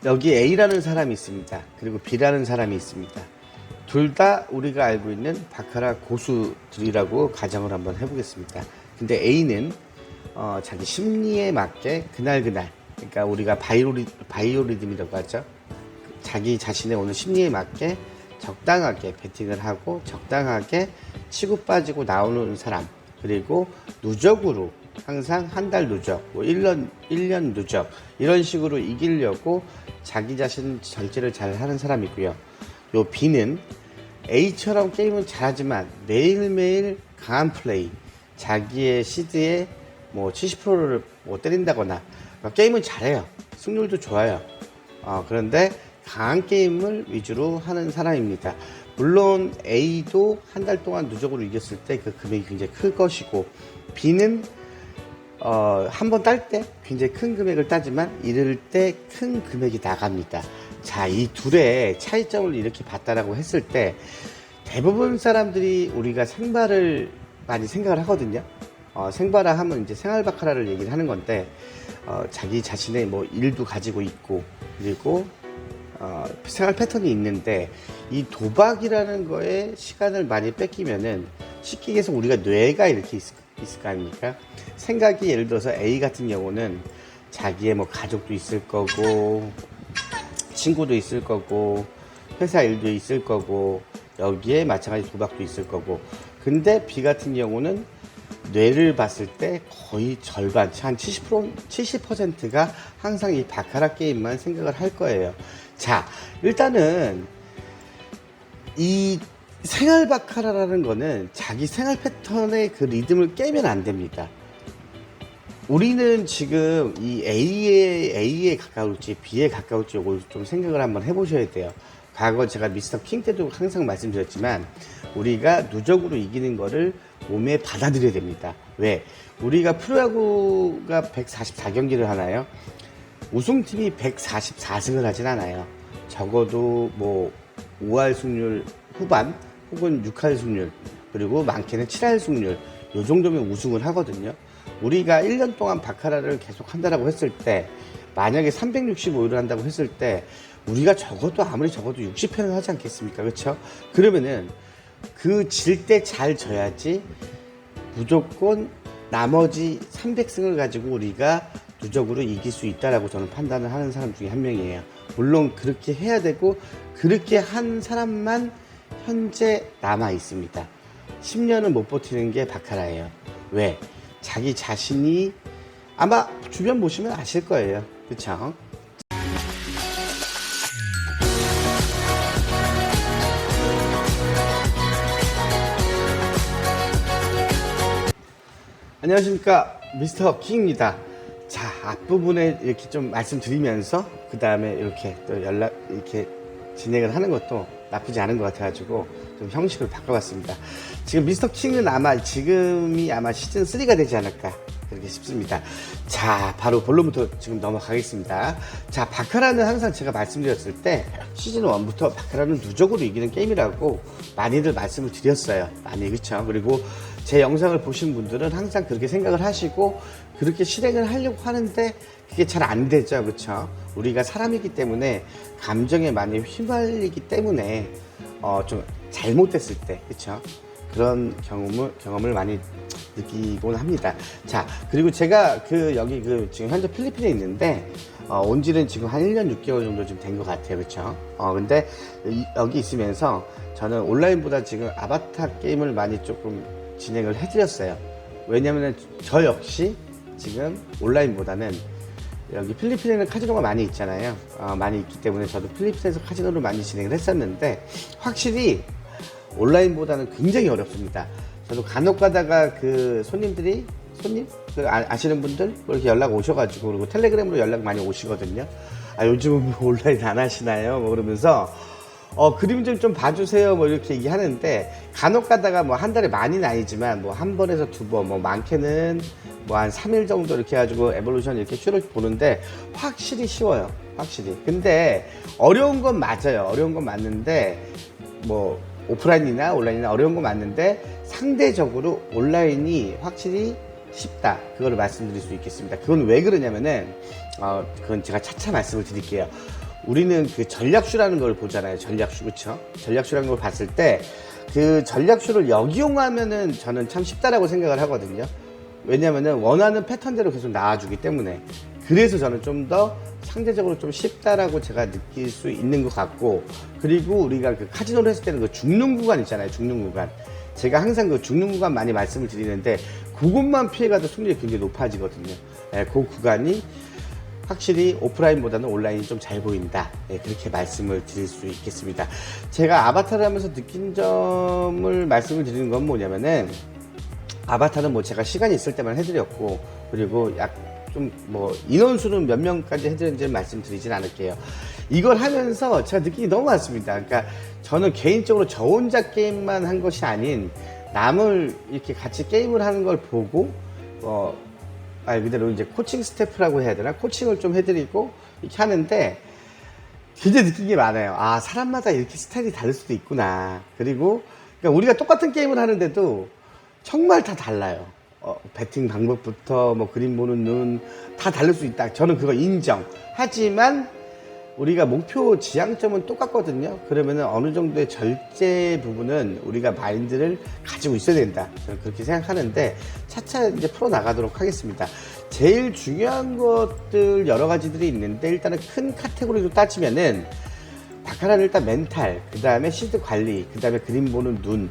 여기 A라는 사람이 있습니다. 그리고 B라는 사람이 있습니다. 둘 다 우리가 알고 있는 바카라 고수들이라고 가정을 한번 해보겠습니다. 근데 A는 자기 심리에 맞게 그날그날, 그러니까 우리가 바이오리듬이라고 하죠. 자기 자신의 오늘 심리에 맞게 적당하게 배팅을 하고 적당하게 치고 빠지고 나오는 사람, 그리고 누적으로 항상 한 달 누적, 뭐 1년 누적, 이런 식으로 이기려고 자기 자신 절제를 잘 하는 사람이고요. 요 B는 A처럼 게임은 잘하지만 매일매일 강한 플레이, 자기의 시드에 뭐 70%를 뭐 때린다거나, 게임은 잘해요. 승률도 좋아요. 그런데 강한 게임을 위주로 하는 사람입니다. 물론 A도 한 달 동안 누적으로 이겼을 때 그 금액이 굉장히 클 것이고, B는 한 번 딸 때 굉장히 큰 금액을 따지만 이럴 때 큰 금액이 나갑니다. 자, 이 둘의 차이점을 이렇게 봤다라고 했을 때 대부분 사람들이 우리가 생발을 많이 생각을 하거든요. 생발화 하면 이제 생활바카라를 얘기를 하는 건데, 자기 자신의 뭐 일도 가지고 있고, 그리고 생활 패턴이 있는데, 이 도박이라는 거에 시간을 많이 뺏기면은 쉽게 얘기해서 우리가 뇌가 이렇게 있을 거 아닙니까? 생각이, 예를 들어서 A 같은 경우는 자기의 뭐 가족도 있을 거고, 친구도 있을 거고, 회사 일도 있을 거고, 여기에 마찬가지 도박도 있을 거고. 근데 B 같은 경우는 뇌를 봤을 때 거의 절반, 한 70%가 항상 이 바카라 게임만 생각을 할 거예요. 자, 일단은 이 생활 바카라라는 거는 자기 생활 패턴의 그 리듬을 깨면 안 됩니다. 우리는 지금 이 A에 가까울지 B에 가까울지 이걸 좀 생각을 한번 해보셔야 돼요. 과거 제가 미스터 킹 때도 항상 말씀드렸지만, 우리가 누적으로 이기는 거를 몸에 받아들여야 됩니다. 왜? 우리가 프로야구가 144경기를 하나요? 우승팀이 144승을 하진 않아요. 적어도 뭐 5할 승률 후반 혹은 6할 승률, 그리고 많게는 7할 승률, 요 정도면 우승을 하거든요. 우리가 1년 동안 바카라를 계속 한다라고 했을 때, 만약에 365일을 한다고 했을 때 우리가 적어도, 아무리 적어도 60편을 하지 않겠습니까? 그렇죠? 그러면은 그 질 때 잘 져야지 무조건 나머지 300승을 가지고 우리가 누적으로 이길 수 있다라고 저는 판단을 하는 사람 중에 한 명이에요. 물론 그렇게 해야 되고, 그렇게 한 사람만 현재 남아 있습니다. 10년은 못 버티는 게 바카라예요. 왜? 자기 자신이, 아마 주변 보시면 아실 거예요. 그쵸? 안녕하십니까, 미스터 킹입니다. 자, 앞부분에 이렇게 좀 말씀드리면서 그 다음에 이렇게 또 이렇게 진행을 하는 것도 나쁘지 않은 것 같아가지고 좀 형식을 바꿔봤습니다. 지금 미스터 킹은 지금이 아마 시즌 3가 되지 않을까 그렇게 싶습니다. 자, 바로 본론부터 지금 넘어가겠습니다. 자, 바카라는 항상 제가 말씀드렸을 때 시즌 1부터 바카라는 누적으로 이기는 게임이라고 많이들 말씀을 드렸어요. 많이, 그쵸? 그리고 제 영상을 보신 분들은 항상 그렇게 생각을 하시고 그렇게 실행을 하려고 하는데 그게 잘 안 되죠. 그쵸? 우리가 사람이기 때문에 감정에 많이 휘말리기 때문에 좀 잘못됐을 때, 그쵸? 그런 경험을 많이 느끼곤 합니다. 자, 그리고 제가 여기 지금 현재 필리핀에 있는데, 온 지는 지금 한 1년 6개월 정도 좀 된 것 같아요. 그쵸? 근데 여기 있으면서 저는 온라인보다 지금 아바타 게임을 많이 조금 진행을 해드렸어요. 왜냐면은 저 역시 지금 온라인보다는, 여기 필리핀에는 카지노가 많이 있잖아요. 많이 있기 때문에 저도 필리핀에서 카지노를 많이 진행을 했었는데, 확실히 온라인보다는 굉장히 어렵습니다. 저도 간혹 가다가 손님? 아시는 분들? 뭐 이렇게 연락 오셔가지고, 그리고 텔레그램으로 연락 많이 오시거든요. 요즘은 뭐 온라인 안 하시나요? 뭐 그러면서, 그림 좀 봐주세요. 뭐 이렇게 얘기하는데, 간혹 가다가 뭐 한 달에 많이는 아니지만, 뭐 한 번에서 두 번, 뭐 많게는 뭐 한 3일 정도 이렇게 해가지고 에볼루션 이렇게 슈를 보는데, 확실히 쉬워요. 확실히. 근데 어려운 건 맞아요. 어려운 건 맞는데, 뭐 오프라인이나 온라인이나 어려운 건 맞는데, 상대적으로 온라인이 확실히 쉽다. 그거를 말씀드릴 수 있겠습니다. 그건 왜 그러냐면은, 그건 제가 차차 말씀을 드릴게요. 우리는 그 전략수라는 걸 보잖아요. 전략수, 그쵸? 전략수라는 걸 봤을 때 그 전략수를 역이용하면은 저는 참 쉽다라고 생각을 하거든요. 왜냐면은 원하는 패턴대로 계속 나와주기 때문에. 그래서 저는 좀 더 상대적으로 좀 쉽다라고 제가 느낄 수 있는 것 같고, 그리고 우리가 그 카지노를 했을 때는 그 죽는 구간 있잖아요. 죽는 구간. 제가 항상 그 죽는 구간 많이 말씀을 드리는데, 그것만 피해가도 승률이 굉장히 높아지거든요. 예, 그 구간이 확실히 오프라인보다는 온라인이 좀 잘 보인다. 예, 그렇게 말씀을 드릴 수 있겠습니다. 제가 아바타를 하면서 느낀 점을 말씀을 드리는 건 뭐냐면은, 아바타는 뭐 제가 시간이 있을 때만 해드렸고, 그리고 약 좀 뭐 인원수는 몇 명까지 해드렸는지 말씀드리진 않을게요. 이걸 하면서 제가 느낀 게 너무 많습니다. 그러니까 저는 개인적으로 저 혼자 게임만 한 것이 아닌 남을 이렇게 같이 게임을 하는 걸 보고 말 그대로 이제 코칭 스태프라고 해야 되나? 코칭을 좀 해드리고 이렇게 하는데 굉장히 느낀 게 많아요. 아, 사람마다 이렇게 스타일이 다를 수도 있구나. 그리고 그러니까 우리가 똑같은 게임을 하는데도 정말 다 달라요. 배팅 방법부터 뭐 그림 보는 눈 다 다를 수 있다. 저는 그거 인정. 하지만 우리가 목표 지향점은 똑같거든요. 그러면은 어느 정도의 절제 부분은 우리가 마인드를 가지고 있어야 된다. 저는 그렇게 생각하는데 차차 이제 풀어 나가도록 하겠습니다. 제일 중요한 것들 여러 가지들이 있는데 일단은 큰 카테고리로 따지면은 바카라는 일단 멘탈, 그 다음에 시드 관리, 그 다음에 그림 보는 눈.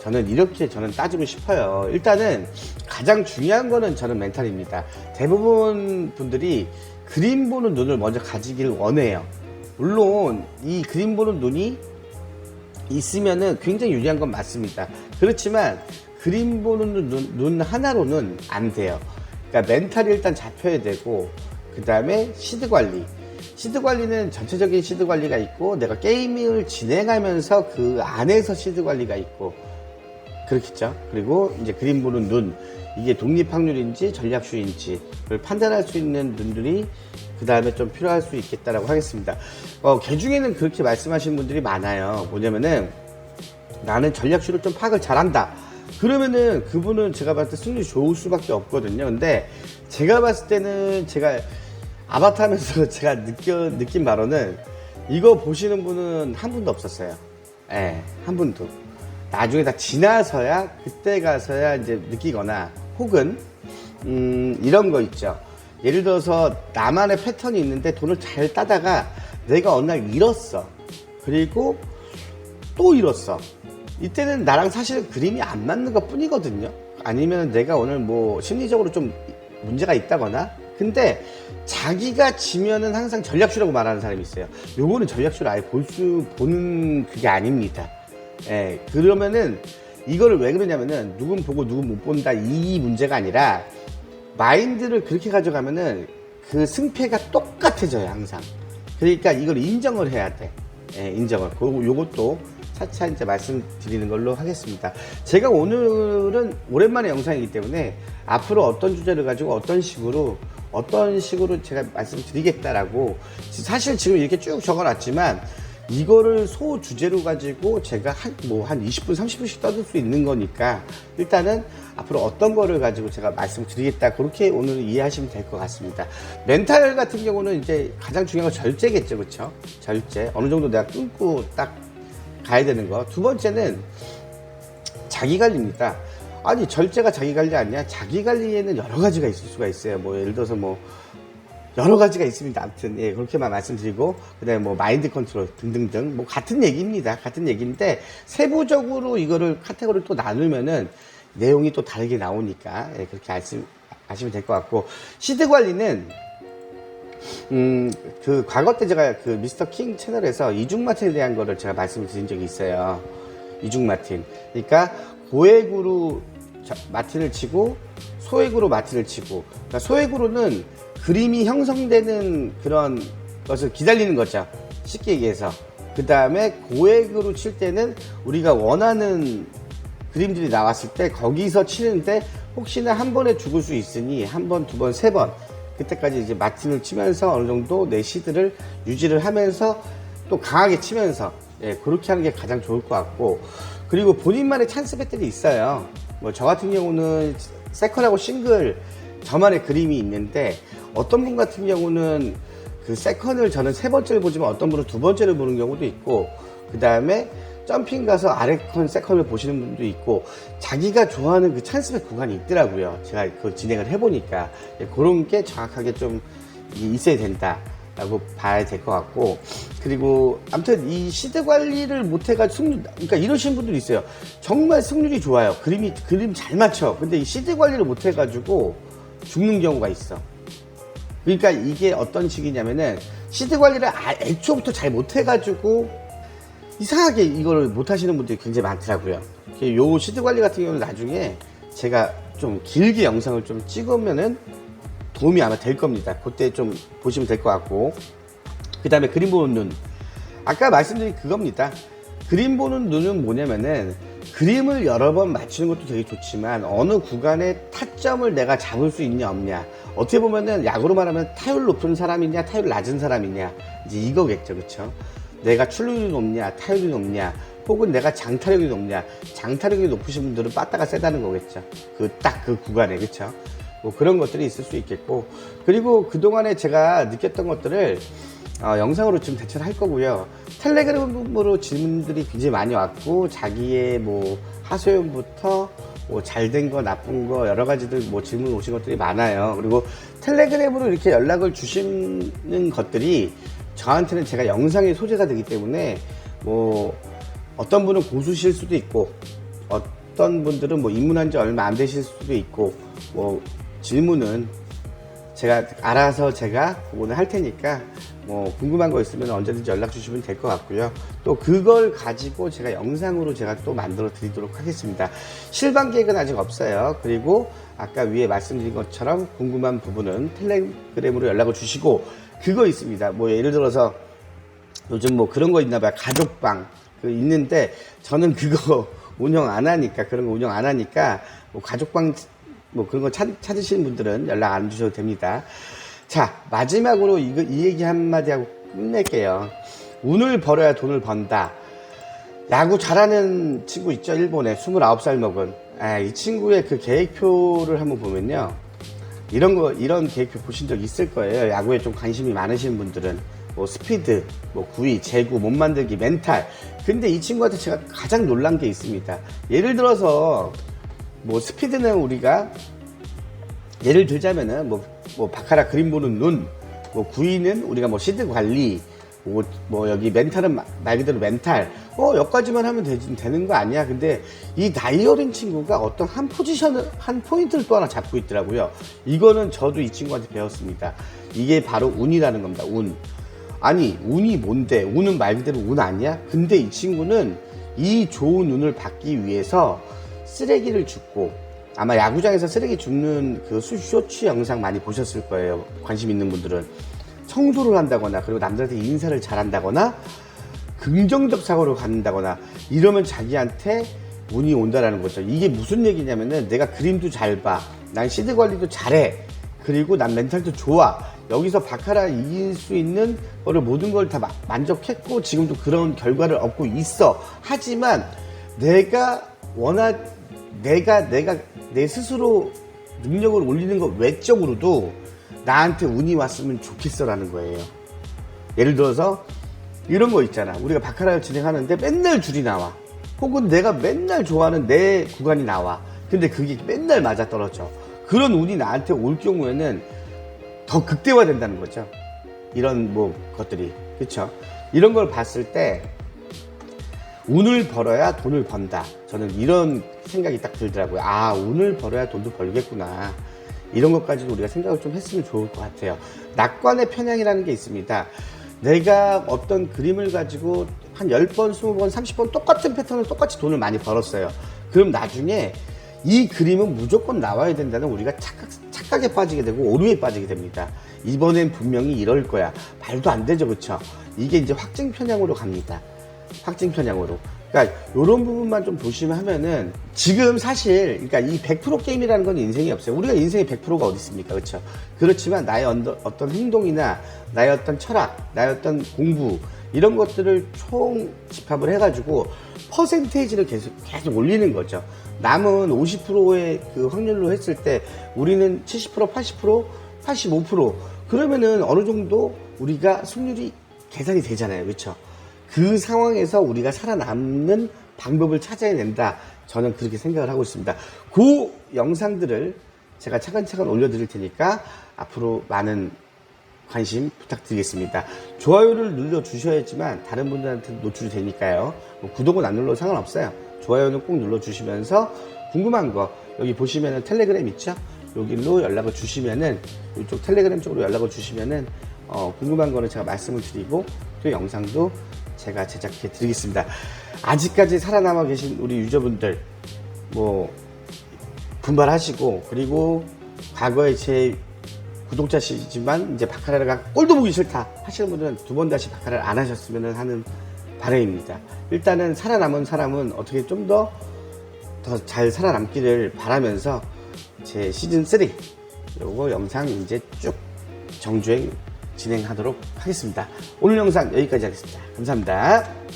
저는 이렇게 따지고 싶어요. 일단은 가장 중요한 거는 저는 멘탈입니다. 대부분 분들이 그림 보는 눈을 먼저 가지기를 원해요. 물론 이 그림 보는 눈이 있으면은 굉장히 유리한 건 맞습니다. 그렇지만 그림 보는 눈 하나로는 안 돼요. 그러니까 멘탈이 일단 잡혀야 되고, 그 다음에 시드 관리. 시드 관리는 전체적인 시드 관리가 있고, 내가 게임을 진행하면서 그 안에서 시드 관리가 있고, 그렇겠죠. 그리고 이제 그림 보는 눈, 이게 독립 확률인지 전략수인지를 판단할 수 있는 눈들이 그 다음에 좀 필요할 수 있겠다라고 하겠습니다. 개 중에는 그렇게 말씀하시는 분들이 많아요. 뭐냐면은 나는 전략수를 좀 파악을 잘한다. 그러면은 그분은 제가 봤을 때 승률이 좋을 수밖에 없거든요. 근데 제가 봤을 때는 제가 아바타 하면서 제가 느낀 바로는 이거 보시는 분은 한 분도 없었어요. 예, 한 분도. 나중에 다 지나서야, 그때 가서야 이제 느끼거나, 혹은 이런 거 있죠. 예를 들어서 나만의 패턴이 있는데 돈을 잘 따다가 내가 어느 날 잃었어. 그리고 또 잃었어. 이때는 나랑 사실 그림이 안 맞는 것 뿐이거든요. 아니면 내가 오늘 뭐 심리적으로 좀 문제가 있다거나. 근데 자기가 지면은 항상 전략수라고 말하는 사람이 있어요. 요거는 전략수를 아예 보는 그게 아닙니다. 예, 그러면은 이거를 왜 그러냐면은 누군 보고 누군 못 본다 이 문제가 아니라 마인드를 그렇게 가져가면은 그 승패가 똑같아져요, 항상. 그러니까 이걸 인정을 해야 돼. 예, 인정을. 그리고 요것도 차차 이제 말씀드리는 걸로 하겠습니다. 제가 오늘은 오랜만에 영상이기 때문에 앞으로 어떤 주제를 가지고 어떤 식으로 제가 말씀드리겠다라고, 사실 지금 이렇게 쭉 적어놨지만 이거를 소 주제로 가지고 제가 한 20분, 30분씩 떠들 수 있는 거니까 일단은 앞으로 어떤 거를 가지고 제가 말씀드리겠다. 그렇게 오늘 이해하시면 될 것 같습니다. 멘탈 같은 경우는 이제 가장 중요한 건 절제겠죠. 그쵸? 절제. 어느 정도 내가 끊고 딱 가야 되는 거. 두 번째는 자기 관리입니다. 아니, 절제가 자기 관리 아니야? 자기 관리에는 여러 가지가 있을 수가 있어요. 뭐, 예를 들어서 여러 가지가 있습니다. 아무튼, 예, 그렇게만 말씀드리고, 그 다음에 마인드 컨트롤 등등등, 같은 얘기입니다. 같은 얘기인데, 세부적으로 이거를 카테고리를 또 나누면은 내용이 또 다르게 나오니까, 예, 그렇게 아시면 될 것 같고, 시드 관리는, 과거 때 제가 그 미스터 킹 채널에서 이중마틴에 대한 거를 제가 말씀을 드린 적이 있어요. 이중마틴. 그러니까, 고액으로 마틴을 치고, 소액으로 마틴을 치고, 그러니까 소액으로는 그림이 형성되는 그런 것을 기다리는 거죠. 쉽게 얘기해서. 그 다음에 고액으로 칠 때는 우리가 원하는 그림들이 나왔을 때 거기서 치는데 혹시나 한 번에 죽을 수 있으니 한 번, 두 번, 세 번. 그때까지 이제 마틴을 치면서 어느 정도 내 시드를 유지를 하면서 또 강하게 치면서, 예, 그렇게 하는 게 가장 좋을 것 같고, 그리고 본인만의 찬스 배틀이 있어요. 저 같은 경우는 세컨하고 싱글 저만의 그림이 있는데, 어떤 분 같은 경우는 그 세컨을 저는 세 번째를 보지만 어떤 분은 두 번째를 보는 경우도 있고, 그 다음에 점핑 가서 아래 컨 세컨을 보시는 분도 있고, 자기가 좋아하는 그 찬스백 구간이 있더라고요. 제가 그 진행을 해보니까 그런 게 정확하게 좀 있어야 된다 라고 봐야 될 것 같고, 그리고 아무튼 이 시드 관리를 못해가 승률, 그러니까 이러시는 분들이 있어요. 정말 승률이 좋아요. 그림 잘 맞춰. 근데 이 시드 관리를 못해가지고 죽는 경우가 있어. 그러니까 이게 어떤 식이냐면은 시드 관리를 애초부터 잘 못해가지고 이상하게 이걸 못하시는 분들이 굉장히 많더라고요. 요 시드 관리 같은 경우는 나중에 제가 좀 길게 영상을 좀 찍으면은 도움이 아마 될 겁니다. 그때 좀 보시면 될 것 같고, 그 다음에 그림 보는 눈. 아까 말씀드린 그겁니다. 그림 보는 눈은 뭐냐면은 그림을 여러 번 맞추는 것도 되게 좋지만 어느 구간에 타점을 내가 잡을 수 있냐 없냐. 어떻게 보면은 야구로 말하면 타율 높은 사람이냐 타율 낮은 사람이냐, 이제 이거겠죠. 그쵸? 내가 출루율이 높냐 타율이 높냐, 혹은 내가 장타력이 높냐. 장타력이 높으신 분들은 빠따가 세다는 거겠죠. 딱 그 구간에. 그쵸? 뭐 그런 것들이 있을 수 있겠고, 그리고 그동안에 제가 느꼈던 것들을 영상으로 지금 대체를 할 거고요. 텔레그램으로 질문들이 굉장히 많이 왔고, 자기의 뭐 하소연부터 뭐 잘된 거 나쁜 거 여러 가지들 뭐 질문 오신 것들이 많아요. 그리고 텔레그램으로 이렇게 연락을 주시는 것들이 저한테는 제가 영상의 소재가 되기 때문에, 뭐 어떤 분은 고수실 수도 있고, 어떤 분들은 뭐 입문한 지 얼마 안 되실 수도 있고, 뭐 질문은 제가 알아서 제가 오늘 할 테니까 뭐 궁금한 거 있으면 언제든지 연락 주시면 될 것 같고요. 또 그걸 가지고 제가 영상으로 제가 또 만들어 드리도록 하겠습니다. 실방 계획은 아직 없어요. 그리고 아까 위에 말씀드린 것처럼 궁금한 부분은 텔레그램으로 연락을 주시고, 그거 있습니다. 뭐 예를 들어서 요즘 뭐 그런 거 있나 봐요. 가족방 있는데 저는 그거 운영 안 하니까, 그런 거 운영 안 하니까 뭐 가족방 뭐 그런 거 찾으시는 분들은 연락 안 주셔도 됩니다. 자, 마지막으로 이 얘기 한마디 하고 끝낼게요. 운을 벌어야 돈을 번다. 야구 잘하는 친구 있죠? 일본에 29살 먹은. 이 친구의 그 계획표를 한번 보면요. 이런 계획표 보신 적 있을 거예요. 야구에 좀 관심이 많으신 분들은. 뭐 스피드, 뭐 구위, 제구, 몸 만들기, 멘탈. 근데 이 친구한테 제가 가장 놀란 게 있습니다. 예를 들어서 뭐 스피드는 우리가 예를 들자면은 뭐 바카라 그림 보는 눈, 뭐 구위는 우리가 뭐 시드 관리, 뭐 여기 멘탈은 말 그대로 멘탈, 여기까지만 하면 되는 거 아니야. 근데 이 다이어린 친구가 어떤 한 포지션을, 한 포인트를 또 하나 잡고 있더라고요. 이거는 저도 이 친구한테 배웠습니다. 이게 바로 운이라는 겁니다. 운. 아니, 운이 뭔데? 운은 말 그대로 운 아니야? 근데 이 친구는 이 좋은 운을 받기 위해서 쓰레기를 줍고, 아마 야구장에서 쓰레기 줍는 그 쇼츠 영상 많이 보셨을 거예요. 관심 있는 분들은. 청소를 한다거나, 그리고 남들한테 인사를 잘한다거나, 긍정적 사고를 갖는다거나, 이러면 자기한테 운이 온다라는 거죠. 이게 무슨 얘기냐면은, 내가 그림도 잘 봐, 난 시드 관리도 잘해, 그리고 난 멘탈도 좋아, 여기서 바카라 이길 수 있는 거를 모든 걸 다 만족했고 지금도 그런 결과를 얻고 있어. 하지만 내가 내 스스로 능력을 올리는 것 외적으로도 나한테 운이 왔으면 좋겠어라는 거예요. 예를 들어서 이런 거 있잖아. 우리가 바카라를 진행하는데 맨날 줄이 나와. 혹은 내가 맨날 좋아하는 내 구간이 나와. 근데 그게 맨날 맞아떨어져. 그런 운이 나한테 올 경우에는 더 극대화된다는 거죠. 이런 뭐 것들이. 그쵸? 이런 걸 봤을 때 운을 벌어야 돈을 번다. 저는 이런 생각이 딱 들더라고요. 아, 운을 벌어야 돈도 벌겠구나. 이런 것까지도 우리가 생각을 좀 했으면 좋을 것 같아요. 낙관의 편향이라는 게 있습니다. 내가 어떤 그림을 가지고 한 10번, 20번, 30번 똑같은 패턴을 똑같이 돈을 많이 벌었어요. 그럼 나중에 이 그림은 무조건 나와야 된다는 우리가 착각에 빠지게 되고 오류에 빠지게 됩니다. 이번엔 분명히 이럴 거야. 말도 안 되죠. 그쵸? 이게 이제 확증 편향으로 갑니다. 확증 편향으로. 그러니까 이런 부분만 좀 조심하면은 지금 사실 그러니까 이 100% 게임이라는 건 인생이 없어요. 우리가 인생의 100%가 어디 있습니까? 그렇죠? 그렇지만 나의 어떤 행동이나 나의 어떤 철학, 나의 어떤 공부 이런 것들을 총 집합을 해가지고 퍼센테이지를 계속 올리는 거죠. 남은 50%의 그 확률로 했을 때 우리는 70%, 80%, 85% 그러면은 어느 정도 우리가 승률이 계산이 되잖아요. 그렇죠? 그 상황에서 우리가 살아남는 방법을 찾아야 된다. 저는 그렇게 생각을 하고 있습니다. 그 영상들을 제가 차근차근 올려드릴 테니까 앞으로 많은 관심 부탁드리겠습니다. 좋아요를 눌러주셔야지만 다른 분들한테 노출이 되니까요. 뭐 구독은 안 눌러도 상관없어요. 좋아요는 꼭 눌러주시면서 궁금한 거 여기 보시면은 텔레그램 있죠? 여기로 연락을 주시면은 이쪽 텔레그램 쪽으로 연락을 주시면은 궁금한 거는 제가 말씀을 드리고 또 영상도 제가 제작해 드리겠습니다. 아직까지 살아남아 계신 우리 유저분들 뭐 분발하시고 그리고 과거에 제 구독자시지만 이제 바카라가 꼴도 보기 싫다 하시는 분들은 두 번 다시 바카라를 안 하셨으면 하는 바람입니다. 일단은 살아남은 사람은 어떻게 좀 더 잘 살아남기를 바라면서 제 시즌 3 요거 영상 이제 쭉 정주행 진행하도록 하겠습니다. 오늘 영상 여기까지 하겠습니다. 감사합니다.